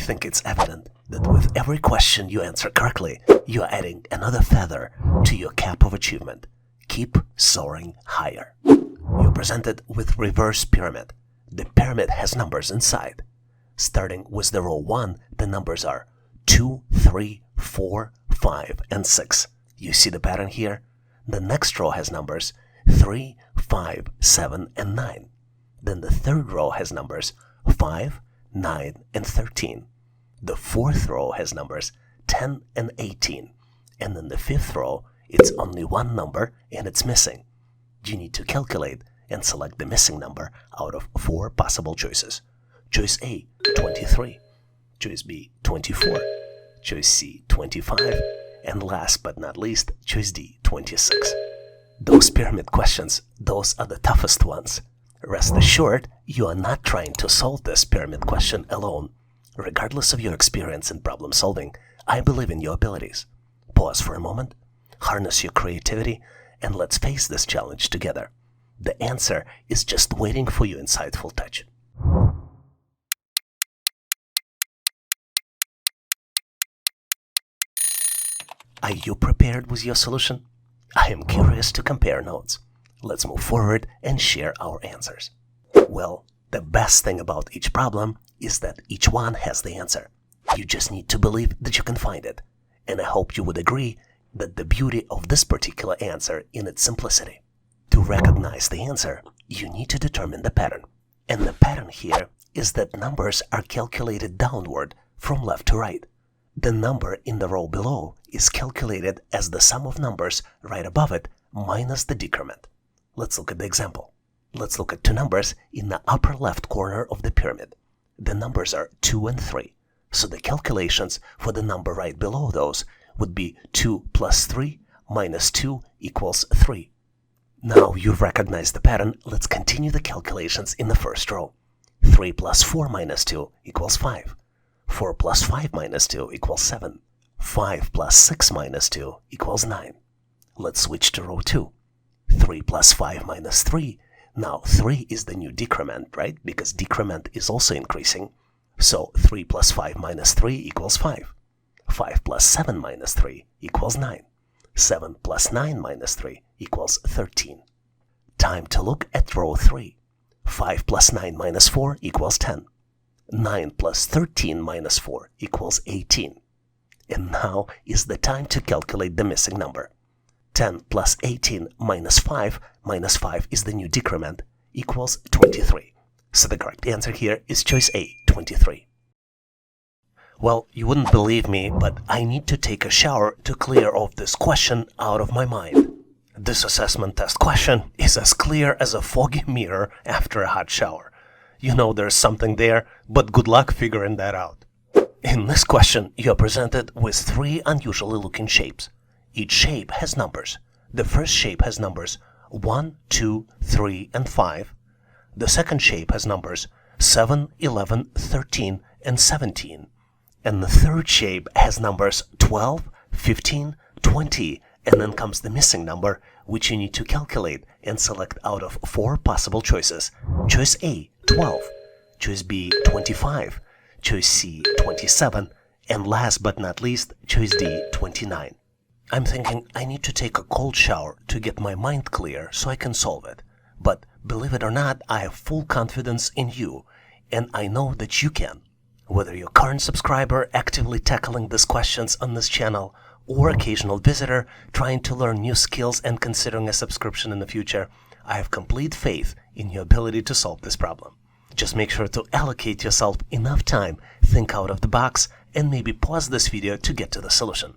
think it's evident that with every question you answer correctly, you are adding another feather to your cap of achievement. Keep soaring higher. You're presented with reverse pyramid. The pyramid has numbers inside. Starting with the row 1, the numbers are 2, 3, 4, 5, and 6. You see the pattern here? The next row has numbers 3, 5, 7, and 9. Then the third row has numbers 5, 9, and 13. The fourth row has numbers 10 and 18. And in the fifth row, it's only one number and it's missing. You need to calculate and select the missing number out of 4 possible choices. Choice A, 23. Choice B, 24. Choice C, 25. And last but not least, choice D, 26. Those pyramid questions, those are the toughest ones. Rest assured, you are not trying to solve this pyramid question alone. Regardless of your experience in problem solving, I believe in your abilities. Pause for a moment, harness your creativity, and let's face this challenge together. The answer is just waiting for your insightful touch. Are you prepared with your solution? I am curious to compare notes. Let's move forward and share our answers. Well, the best thing about each problem is that each one has the answer. You just need to believe that you can find it. And I hope you would agree that the beauty of this particular answer in its simplicity. To recognize the answer, you need to determine the pattern. And the pattern here is that numbers are calculated downward from left to right. The number in the row below is calculated as the sum of numbers right above it minus the decrement. Let's look at the example. Let's look at 2 numbers in the upper left corner of the pyramid. The numbers are 2 and 3, so the calculations for the number right below those would be 2 plus 3 minus 2 equals 3. Now you've recognized the pattern, let's continue the calculations in the first row. 3 plus 4 minus 2 equals 5. 4 plus 5 minus 2 equals 7. 5 plus 6 minus 2 equals 9. Let's switch to row 2. 3 plus 5 minus 3. Now 3 is the new decrement, right? Because decrement is also increasing. So 3 plus 5 minus 3 equals 5. 5 plus 7 minus 3 equals 9. 7 plus 9 minus 3 equals 13. Time to look at row 3. 5 plus 9 minus 4 equals 10. 9 plus 13 minus 4 equals 18. And now is the time to calculate the missing number. 10 plus 18 minus 5 is the new decrement, equals 23. So the correct answer here is choice A, 23. Well, you wouldn't believe me, but I need to take a shower to clear off this question out of my mind. This assessment test question is as clear as a foggy mirror after a hot shower. You know there's something there, but good luck figuring that out. In this question, you are presented with 3 unusually looking shapes. Each shape has numbers. The first shape has numbers 1, 2, 3, and 5. The second shape has numbers 7, 11, 13, and 17. And the third shape has numbers 12, 15, 20, and then comes the missing number, which you need to calculate and select out of 4 possible choices. Choice A, 12. Choice B, 25. Choice C, 27. And last but not least, choice D, 29. I'm thinking I need to take a cold shower to get my mind clear so I can solve it. But believe it or not, I have full confidence in you, and I know that you can. Whether you're a current subscriber actively tackling these questions on this channel, or occasional visitor trying to learn new skills and considering a subscription in the future, I have complete faith in your ability to solve this problem. Just make sure to allocate yourself enough time, think out of the box, and maybe pause this video to get to the solution.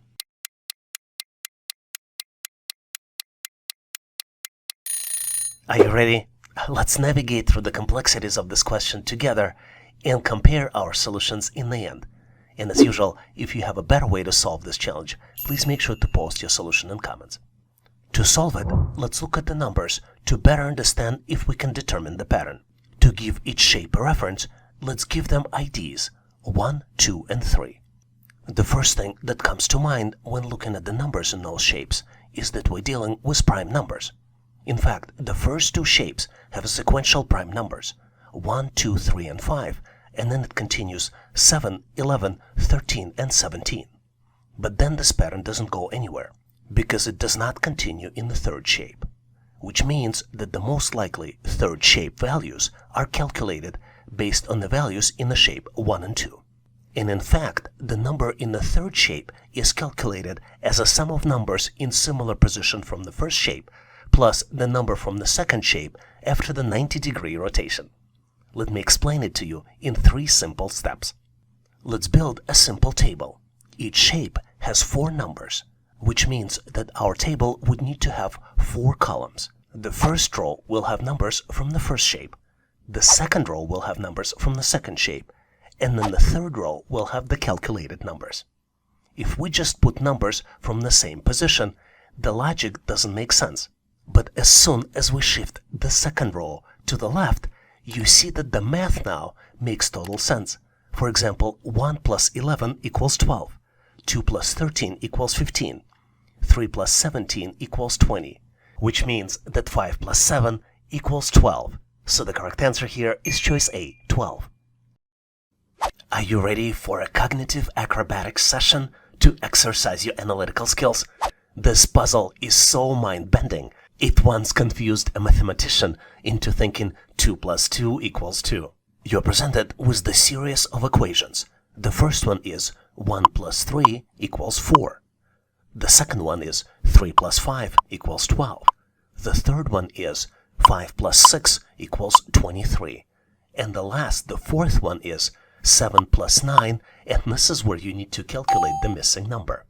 Are you ready? Let's navigate through the complexities of this question together and compare our solutions in the end. And as usual, if you have a better way to solve this challenge, please make sure to post your solution in comments. To solve it, let's look at the numbers to better understand if we can determine the pattern. To give each shape a reference, let's give them IDs 1, 2, and 3. The first thing that comes to mind when looking at the numbers in those shapes is that we're dealing with prime numbers. In fact, the first 2 shapes have sequential prime numbers, 1, 2, 3, and 5, and then it continues 7, 11, 13, and 17. But then this pattern doesn't go anywhere, because it does not continue in the third shape, which means that the most likely third shape values are calculated based on the values in the shape 1 and 2. And in fact, the number in the third shape is calculated as a sum of numbers in similar position from the first shape, plus the number from the second shape after the 90-degree rotation. Let me explain it to you in 3 simple steps. Let's build a simple table. Each shape has 4 numbers, which means that our table would need to have 4 columns. The first row will have numbers from the first shape, the second row will have numbers from the second shape, and then the third row will have the calculated numbers. If we just put numbers from the same position, the logic doesn't make sense. But as soon as we shift the second row to the left, you see that the math now makes total sense. For example, 1 plus 11 equals 12, 2 plus 13 equals 15, 3 plus 17 equals 20, which means that 5 plus 7 equals 12. So the correct answer here is choice A, 12. Are you ready for a cognitive acrobatics session to exercise your analytical skills? This puzzle is so mind-bending, it once confused a mathematician into thinking 2 plus 2 equals 2. You're presented with the series of equations. The first one is 1 plus 3 equals 4. The second one is 3 plus 5 equals 12. The third one is 5 plus 6 equals 23. And the fourth one is 7 plus 9, and this is where you need to calculate the missing number.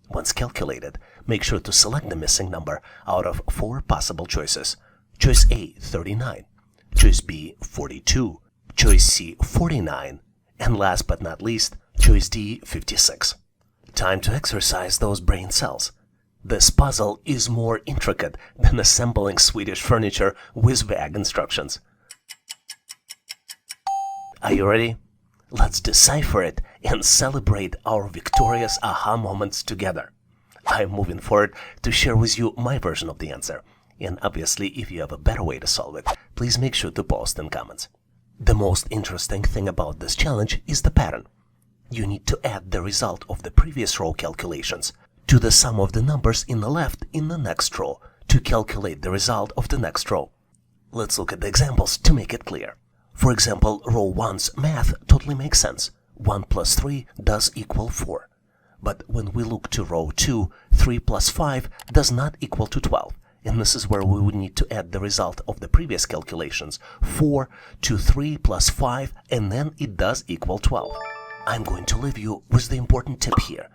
Once calculated, make sure to select the missing number out of 4 possible choices. Choice A, 39. Choice B, 42. Choice C, 49. And last but not least, choice D, 56. Time to exercise those brain cells. This puzzle is more intricate than assembling Swedish furniture with vague instructions. Are you ready? Let's decipher it and celebrate our victorious aha moments together. I'm moving forward to share with you my version of the answer. And obviously, if you have a better way to solve it, please make sure to post in comments. The most interesting thing about this challenge is the pattern. You need to add the result of the previous row calculations to the sum of the numbers in the left in the next row to calculate the result of the next row. Let's look at the examples to make it clear. For example, row 1's math totally makes sense. 1 plus 3 does equal 4. But when we look to row 2, 3 plus 5 does not equal to 12. And this is where we would need to add the result of the previous calculations, 4 to 3 plus 5, and then it does equal 12. I'm going to leave you with the important tip here.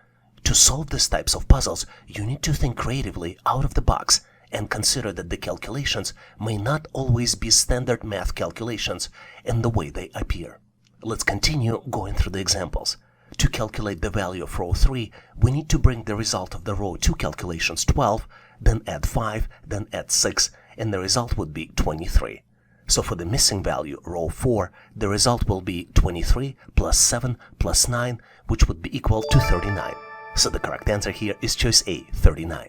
To solve these types of puzzles, you need to think creatively out of the box and consider that the calculations may not always be standard math calculations in the way they appear. Let's continue going through the examples. To calculate the value of row 3, we need to bring the result of the row 2 calculations 12, then add 5, then add 6, and the result would be 23. So for the missing value, row 4, the result will be 23 plus 7 plus 9, which would be equal to 39. So the correct answer here is choice A, 39.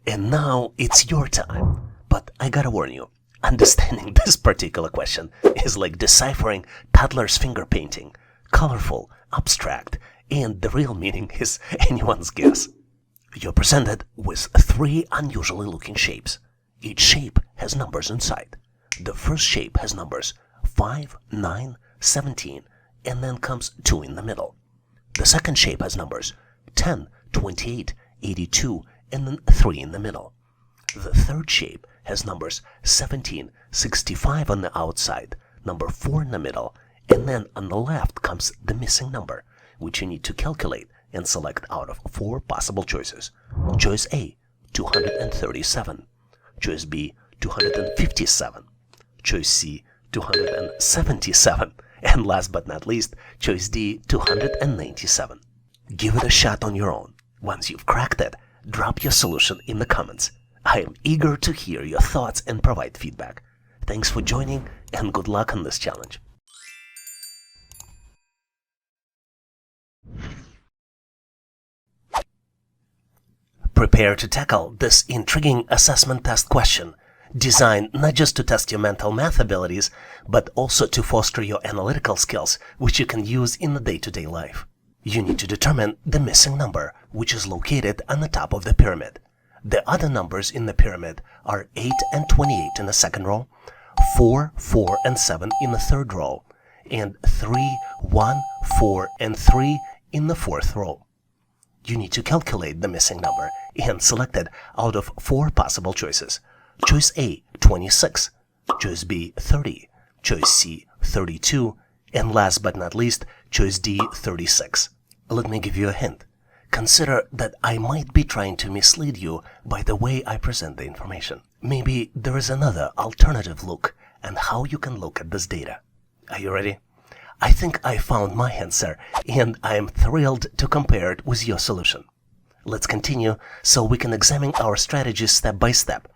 And now it's your time. But I gotta warn you, understanding this particular question is like deciphering toddler's finger painting. Colorful, abstract, and the real meaning is anyone's guess. You're presented with 3 unusually looking shapes. Each shape has numbers inside. The first shape has numbers 5, 9, 17, and then comes 2 in the middle. The second shape has numbers 10, 28, 82, and then 3 in the middle. The third shape has numbers 17, 65 on the outside, number 4 in the middle, and then on the left comes the missing number, which you need to calculate and select out of 4 possible choices. Choice A, 237. Choice B, 257. Choice C, 277. And last but not least, choice D, 297. Give it a shot on your own. Once you've cracked it, drop your solution in the comments. I am eager to hear your thoughts and provide feedback. Thanks for joining and good luck on this challenge. Prepare to tackle this intriguing assessment test question. designed not just to test your mental math abilities, but also to foster your analytical skills, which you can use in the day-to-day life. You need to determine the missing number, which is located on the top of the pyramid. The other numbers in the pyramid are 8 and 28 in the second row, 4, 4, and 7 in the third row, and 3, 1, 4, and 3 in the fourth row. You need to calculate the missing number and select it out of 4 possible choices. Choice A, 26, choice B, 30, choice C, 32, and last but not least, choice D, 36. Let me give you a hint. Consider that I might be trying to mislead you by the way I present the information. Maybe there is another alternative look and how you can look at this data. Are you ready? I think I found my answer, and I am thrilled to compare it with your solution. Let's continue so we can examine our strategies step by step.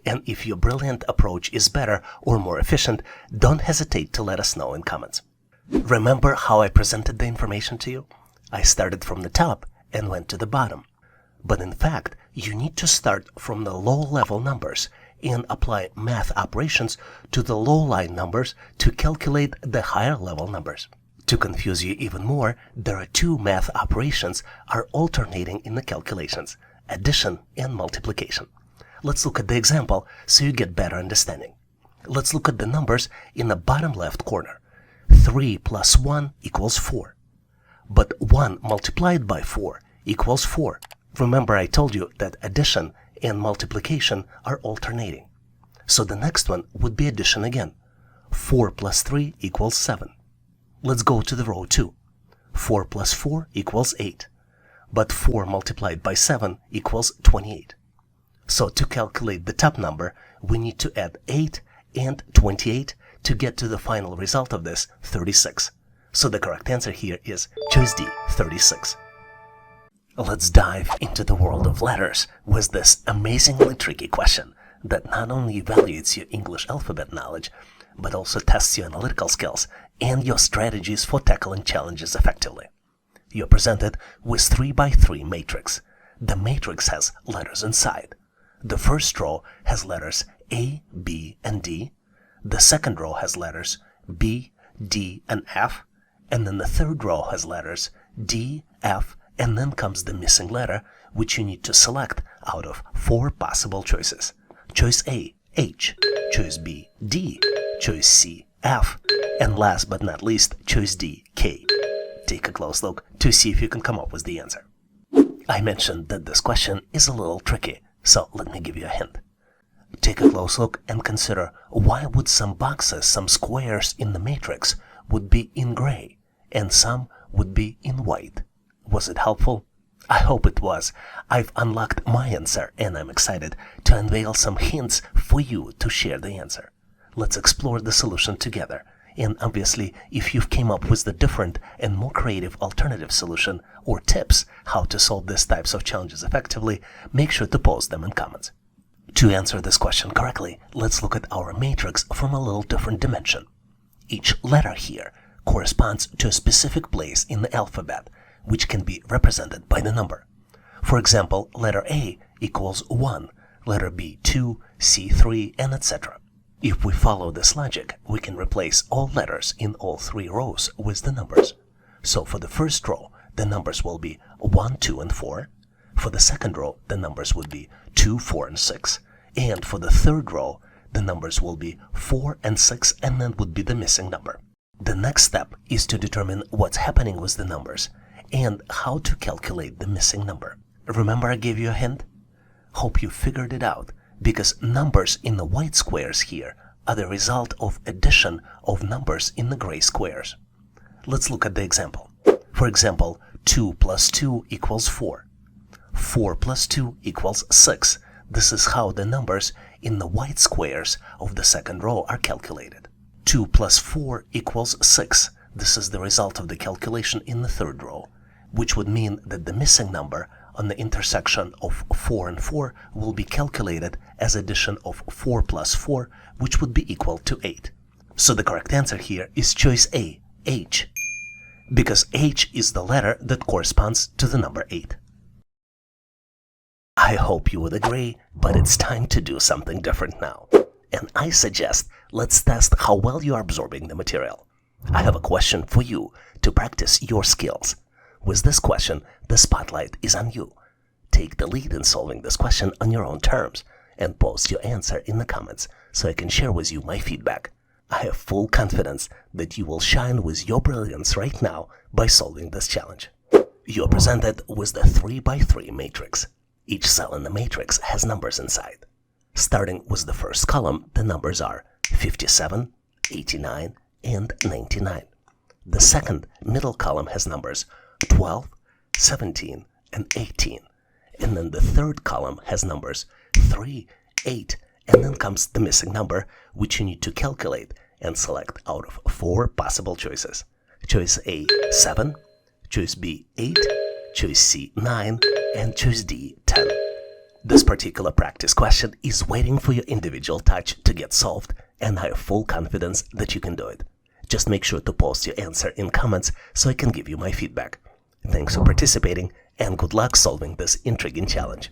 And if your brilliant approach is better or more efficient, don't hesitate to let us know in comments. Remember how I presented the information to you? I started from the top and went to the bottom. But in fact, you need to start from the low-level numbers and apply math operations to the low-line numbers to calculate the higher-level numbers. To confuse you even more, there are 2 math operations are alternating in the calculations: addition and multiplication. Let's look at the example so you get better understanding. Let's look at the numbers in the bottom left corner. 3 plus 1 equals 4. But 1 multiplied by 4 equals 4. Remember I told you that addition and multiplication are alternating. So the next one would be addition again. 4 plus 3 equals 7. Let's go to the row 2. 4 plus 4 equals 8. But 4 multiplied by 7 equals 28. So to calculate the top number, we need to add 8 and 28 to get to the final result of this, 36. So the correct answer here is choice D, 36. Let's dive into the world of letters with this amazingly tricky question that not only evaluates your English alphabet knowledge, but also tests your analytical skills and your strategies for tackling challenges effectively. You're presented with 3x3 matrix. The matrix has letters inside. The first row has letters A, B, and D. The second row has letters B, D, and F. And then the third row has letters D, F, and then comes the missing letter, which you need to select out of 4 possible choices. Choice A, H. Choice B, D. Choice C, F. And last but not least, choice D, K. Take a close look to see if you can come up with the answer. I mentioned that this question is a little tricky, so let me give you a hint. Take a close look and consider why would some boxes, some squares in the matrix would be in gray and some would be in white. Was it helpful? I hope it was. I've unlocked my answer and I'm excited to unveil some hints for you to share the answer. Let's explore the solution together. And obviously, if you've came up with the different and more creative alternative solution or tips how to solve these types of challenges effectively, make sure to post them in comments. To answer this question correctly, let's look at our matrix from a little different dimension. Each letter here corresponds to a specific place in the alphabet, which can be represented by the number. For example, letter A equals 1, letter B 2, C 3, and etc. If we follow this logic, we can replace all letters in all 3 rows with the numbers. So for the first row, the numbers will be 1, 2, and 4. For the second row, the numbers would be 2, 4, and 6. And for the third row, the numbers will be 4 and 6, and then would be the missing number. The next step is to determine what's happening with the numbers and how to calculate the missing number. Remember I gave you a hint? Hope you figured it out, because numbers in the white squares here are the result of addition of numbers in the gray squares. Let's look at the example. For example, 2 plus 2 equals 4. 4 plus 2 equals 6. This is how the numbers in the white squares of the second row are calculated. 2 plus 4 equals 6. This is the result of the calculation in the third row, which would mean that the missing number on the intersection of 4 and 4 will be calculated as addition of 4 plus 4, which would be equal to 8. So the correct answer here is choice A, H, because H is the letter that corresponds to the number 8. I hope you would agree, but it's time to do something different now. and I suggest let's test how well you are absorbing the material. I have a question for you to practice your skills. With this question, the spotlight is on you. Take the lead in solving this question on your own terms and post your answer in the comments so I can share with you my feedback. I have full confidence that you will shine with your brilliance right now by solving this challenge. You are presented with the 3x3 matrix. Each cell in the matrix has numbers inside. Starting with the first column, the numbers are 57, 89, and 99. The second middle column has numbers 12, 17, and 18. And then the third column has numbers 3, 8, and then comes the missing number, which you need to calculate and select out of 4 possible choices. Choice A, 7, choice B, 8, choice C, 9, and choice D, 10. This particular practice question is waiting for your individual touch to get solved, and I have full confidence that you can do it. Just make sure to post your answer in comments so I can give you my feedback. Thanks for participating, and good luck solving this intriguing challenge.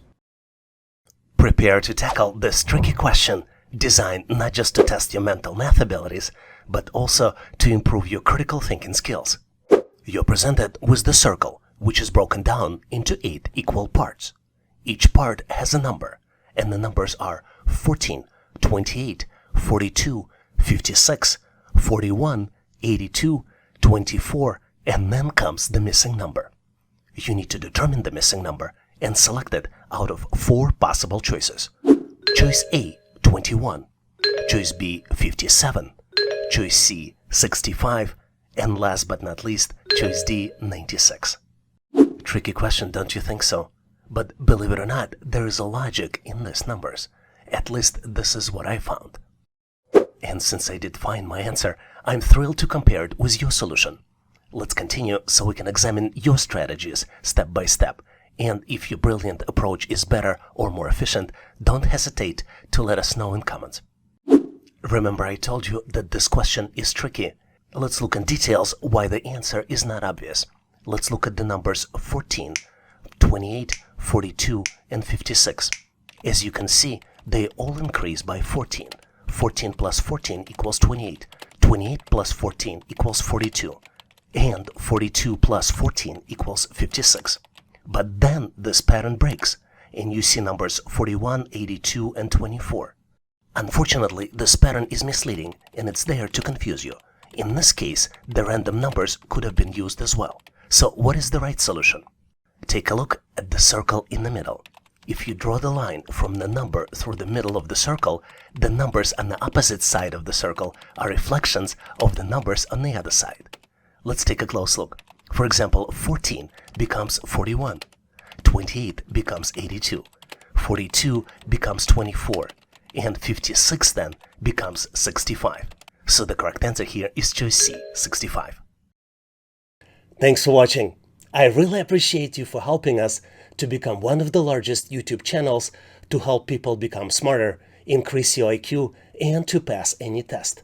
Prepare to tackle this tricky question, designed not just to test your mental math abilities, but also to improve your critical thinking skills. You're presented with the circle, which is broken down into 8 equal parts. Each part has a number, and the numbers are 14, 28, 42, 56, 41, 82, 24, and then comes the missing number. You need to determine the missing number and select it out of 4 possible choices. Choice A, 21, choice B, 57, choice C, 65, and last but not least, choice D, 96. Tricky question, don't you think so? But believe it or not, there is a logic in these numbers. At least this is what I found. And since I did find my answer, I'm thrilled to compare it with your solution. Let's continue so we can examine your strategies step by step. And if your brilliant approach is better or more efficient, don't hesitate to let us know in comments. Remember, I told you that this question is tricky. Let's look in details why the answer is not obvious. Let's look at the numbers 14, 28, 42, and 56. As you can see, they all increase by 14. 14 plus 14 equals 28. 28 plus 14 equals 42. And 42 plus 14 equals 56. But then this pattern breaks, and you see numbers 41, 82, and 24. Unfortunately, this pattern is misleading, and it's there to confuse you. In this case, the random numbers could have been used as well. So what is the right solution? Take a look at the circle in the middle. If you draw the line from the number through the middle of the circle, the numbers on the opposite side of the circle are reflections of the numbers on the other side. Let's take a close look. For example, 14 becomes 41, 28 becomes 82, 42 becomes 24, and 56 then becomes 65. So the correct answer here is choice C, 65. Thanks for watching. I really appreciate you for helping us to become one of the largest YouTube channels to help people become smarter, increase your IQ, and to pass any test.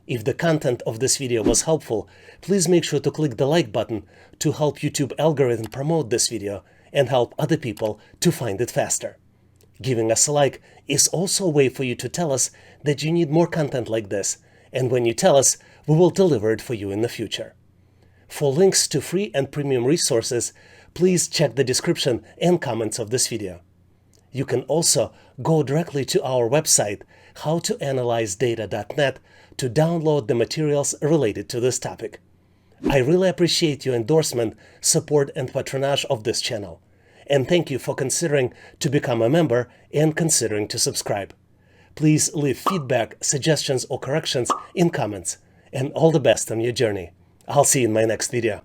If the content of this video was helpful, please make sure to click the like button to help YouTube algorithm promote this video and help other people to find it faster. Giving us a like is also a way for you to tell us that you need more content like this, and when you tell us, we will deliver it for you in the future. For links to free and premium resources, please check the description and comments of this video. You can also go directly to our website, howtoanalyzedata.net, to download the materials related to this topic. I really appreciate your endorsement, support, and patronage of this channel. And thank you for considering to become a member and considering to subscribe. Please leave feedback, suggestions, or corrections in comments. And all the best on your journey. I'll see you in my next video.